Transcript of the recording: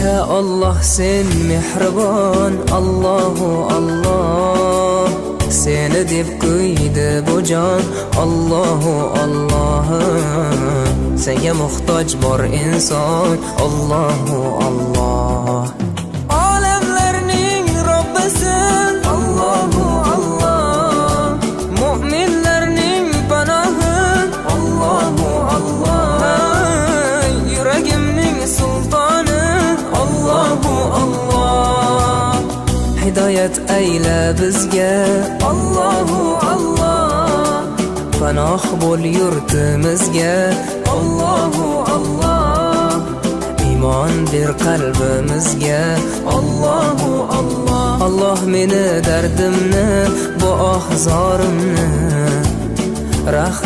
Ya Allah sen mehribon, Allohu Allah. Seni deb qo'ydi bu jon, Allohu Allah. Senga muhtoj bor inson, Allohu Allah. Olamlarning Robbisin, Allohu Allah. Mu'minlarning panohi, Allohu Allah. Yuragimning sultoni, Allohu Allah. Hidoyat ayla bizga, Allohu Allah. Panoh bo'l yurtimizga, Allohu Allah. Iymon ber qalbimizga, Allohu Allah. Allah meni dardimni, bu ohzorimni